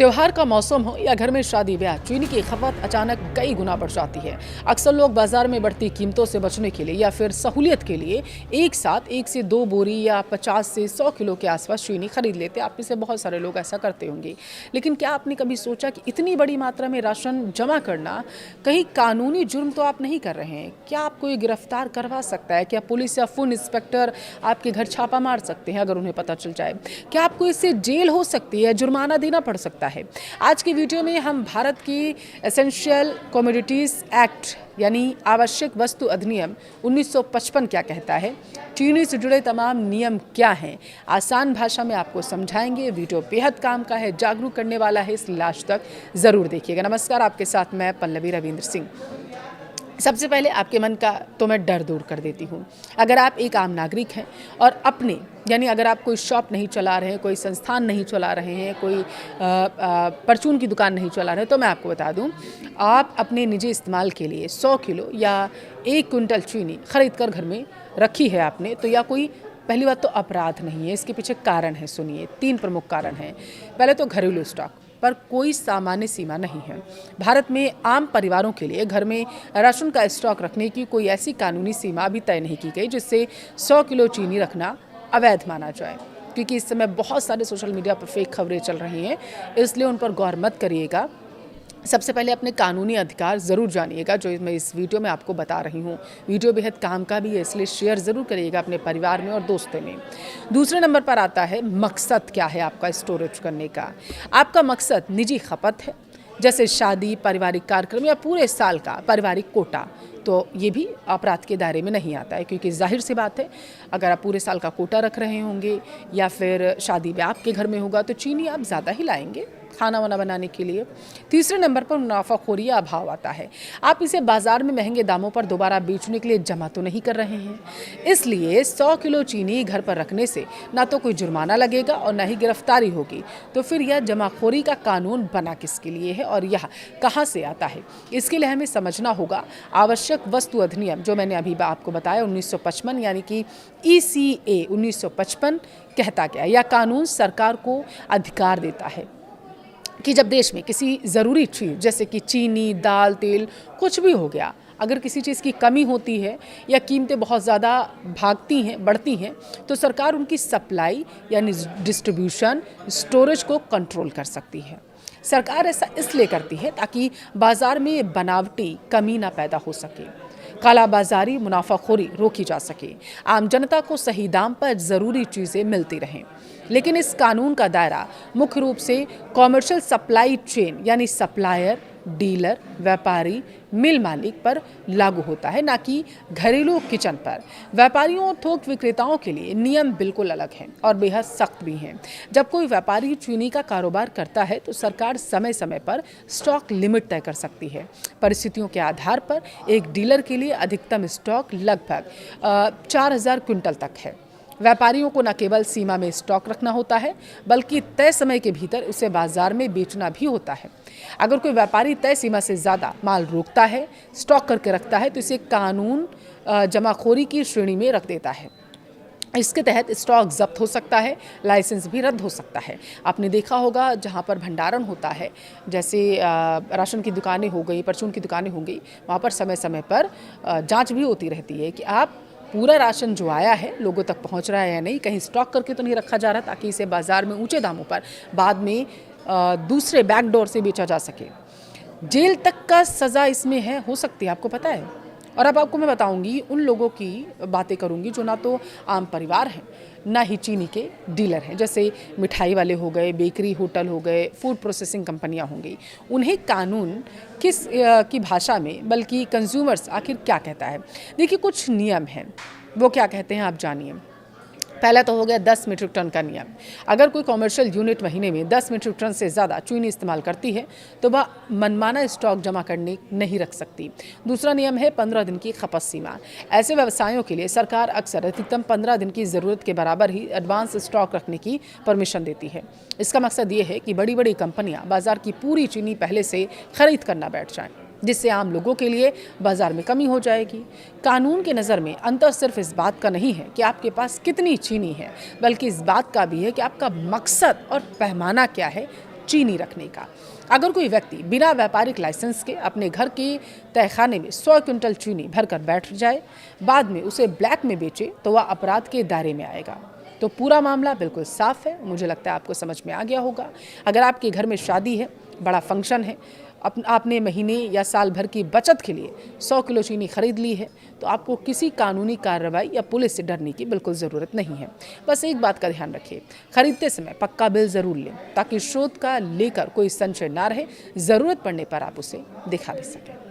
त्योहार का मौसम हो या घर में शादी ब्याह, चीनी की खपत अचानक कई गुना बढ़ जाती है। अक्सर लोग बाजार में बढ़ती कीमतों से बचने के लिए या फिर सहूलियत के लिए एक साथ 1 से 2 बोरी या 50 से 100 किलो के आसपास चीनी खरीद लेते हैं। आप में से बहुत सारे लोग ऐसा करते होंगे। लेकिन क्या आपने कभी सोचा कि इतनी बड़ी मात्रा में राशन जमा करना कहीं कानूनी जुर्म तो आप नहीं कर रहे हैं? क्या आपको ये गिरफ्तार करवा सकता है? क्या पुलिस या फूड इंस्पेक्टर आपके घर छापा मार सकते हैं अगर उन्हें पता चल जाए? क्या आपको इससे जेल हो सकती है, जुर्माना देना पड़ सकता है? आज की वीडियो में हम भारत की एसेंशियल कमोडिटीज एक्ट यानी आवश्यक वस्तु अधिनियम 1955 क्या कहता है, चीनी से जुड़े तमाम नियम क्या हैं, आसान भाषा में आपको समझाएंगे। वीडियो बेहद काम का है, जागरूक करने वाला है, इसलिए लास्ट तक ज़रूर देखिएगा। नमस्कार, आपके साथ मैं पल्लवी रविंद्र सिंह। सबसे पहले आपके मन का तो मैं डर दूर कर देती हूँ। अगर आप एक आम नागरिक हैं और अपने यानी अगर आप कोई शॉप नहीं चला रहे हैं, कोई संस्थान नहीं चला रहे हैं, कोई परचून की दुकान नहीं चला रहे हैं, तो मैं आपको बता दूं, आप अपने निजी इस्तेमाल के लिए 100 किलो या 1 क्विंटल चीनी खरीद कर घर में रखी है आपने, तो या कोई पहली बात तो अपराध नहीं है। इसके पीछे कारण है, सुनिए, 3 प्रमुख कारण हैं। पहले तो घरेलू स्टॉक पर कोई सामान्य सीमा नहीं है। भारत में आम परिवारों के लिए घर में राशन का स्टॉक रखने की कोई ऐसी कानूनी सीमा अभी तय नहीं की गई जिससे 100 किलो चीनी रखना अवैध माना जाए, क्योंकि इस समय बहुत सारे सोशल मीडिया पर फेक खबरें चल रही हैं, इसलिए उन पर गौर मत करिएगा। सबसे पहले अपने कानूनी अधिकार ज़रूर जानिएगा, जो मैं इस वीडियो में आपको बता रही हूँ। वीडियो बेहद काम का भी है, इसलिए शेयर ज़रूर करिएगा अपने परिवार में और दोस्तों में। दूसरे नंबर पर आता है मकसद क्या है आपका स्टोरेज करने का। आपका मकसद निजी खपत है, जैसे शादी, पारिवारिक कार्यक्रम या पूरे साल का पारिवारिक कोटा, तो ये भी अपराध के दायरे में नहीं आता है, क्योंकि जाहिर सी बात है अगर आप पूरे साल का कोटा रख रहे होंगे या फिर शादी ब्याह आपके घर में होगा तो चीनी आप ज़्यादा ही लाएंगे खाना वाना बनाने के लिए। तीसरे नंबर पर मुनाफाखोरी या अभाव आता है। आप इसे बाजार में महंगे दामों पर दोबारा बेचने के लिए जमा तो नहीं कर रहे हैं, इसलिए 100 किलो चीनी घर पर रखने से ना तो कोई जुर्माना लगेगा और ना ही गिरफ्तारी होगी। तो फिर यह जमाखोरी का कानून बना किसके लिए है और यह कहाँ से आता है? इसके लिए हमें समझना होगा आवश्यक वस्तु अधिनियम, जो मैंने अभी आपको बताया 1955 यानी कि ECA 1955 कहता क्या है। यह कानून सरकार को अधिकार देता है कि जब देश में किसी ज़रूरी चीज़ जैसे कि चीनी, दाल, तेल कुछ भी हो गया, अगर किसी चीज़ की कमी होती है या कीमतें बहुत ज़्यादा भागती हैं, बढ़ती हैं, तो सरकार उनकी सप्लाई यानी डिस्ट्रीब्यूशन, स्टोरेज को कंट्रोल कर सकती है। सरकार ऐसा इसलिए करती है ताकि बाज़ार में बनावटी कमी ना पैदा हो सके, कालाबाजारी, मुनाफाखोरी रोकी जा सके, आम जनता को सही दाम पर ज़रूरी चीज़ें मिलती रहें। लेकिन इस कानून का दायरा मुख्य रूप से कॉमर्शियल सप्लाई चेन यानी सप्लायर, डीलर, व्यापारी, मिल मालिक पर लागू होता है, ना कि घरेलू किचन पर। व्यापारियों और थोक विक्रेताओं के लिए नियम बिल्कुल अलग हैं और बेहद सख्त भी हैं। जब कोई व्यापारी चीनी का कारोबार करता है तो सरकार समय समय पर स्टॉक लिमिट तय कर सकती है। परिस्थितियों के आधार पर एक डीलर के लिए अधिकतम स्टॉक लगभग 4000 क्विंटल तक है। व्यापारियों को न केवल सीमा में स्टॉक रखना होता है, बल्कि तय समय के भीतर उसे बाजार में बेचना भी होता है। अगर कोई व्यापारी तय सीमा से ज़्यादा माल रोकता है, स्टॉक करके रखता है, तो इसे कानून जमाखोरी की श्रेणी में रख देता है। इसके तहत स्टॉक जब्त हो सकता है, लाइसेंस भी रद्द हो सकता है। आपने देखा होगा जहाँ पर भंडारण होता है, जैसे राशन की दुकानें हो गई, परचून की दुकानें हो गई, वहाँ पर समय समय पर जाँच भी होती रहती है कि आप पूरा राशन जो आया है लोगों तक पहुंच रहा है या नहीं, कहीं स्टॉक करके तो नहीं रखा जा रहा, ताकि इसे बाज़ार में ऊंचे दामों पर बाद में दूसरे बैकडोर से बेचा जा सके। जेल तक का सज़ा इसमें है, हो सकती है, आपको पता है। और अब आपको मैं बताऊंगी, उन लोगों की बातें करूंगी जो ना तो आम परिवार हैं, ना ही चीनी के डीलर हैं, जैसे मिठाई वाले हो गए, बेकरी, होटल हो गए, फूड प्रोसेसिंग कंपनियां होंगी। उन्हें कानून किस की भाषा में, बल्कि कंज्यूमर्स आखिर क्या कहता है। देखिए, कुछ नियम हैं, वो क्या कहते हैं आप जानिए। पहला तो हो गया 10 मीट्रिक टन का नियम। अगर कोई कॉमर्शियल यूनिट महीने में 10 मीट्रिक टन से ज़्यादा चीनी इस्तेमाल करती है तो वह मनमाना स्टॉक जमा करने नहीं रख सकती। दूसरा नियम है 15 दिन की खपत सीमा। ऐसे व्यवसायों के लिए सरकार अक्सर अधिकतम 15 दिन की ज़रूरत के बराबर ही एडवांस स्टॉक रखने की परमिशन देती है। इसका मकसद ये है कि बड़ी बड़ी कंपनियाँ बाज़ार की पूरी चीनी पहले से खरीद करना बैठ जाएँ, जिससे आम लोगों के लिए बाजार में कमी हो जाएगी। कानून की नज़र में अंतर सिर्फ इस बात का नहीं है कि आपके पास कितनी चीनी है, बल्कि इस बात का भी है कि आपका मकसद और पैमाना क्या है चीनी रखने का। अगर कोई व्यक्ति बिना व्यापारिक लाइसेंस के अपने घर के तहखाने में 100 क्विंटल चीनी भरकर बैठ जाए, बाद में उसे ब्लैक में बेचे, तो वह अपराध के दायरे में आएगा। तो पूरा मामला बिल्कुल साफ है, मुझे लगता है आपको समझ में आ गया होगा। अगर आपके घर में शादी है, बड़ा फंक्शन है, आपने महीने या साल भर की बचत के लिए 100 किलो चीनी खरीद ली है, तो आपको किसी कानूनी कार्रवाई या पुलिस से डरने की बिल्कुल ज़रूरत नहीं है। बस एक बात का ध्यान रखिए, खरीदते समय पक्का बिल ज़रूर लें, ताकि स्रोत का लेकर कोई संशय ना रहे, ज़रूरत पड़ने पर आप उसे दिखा भी सकें।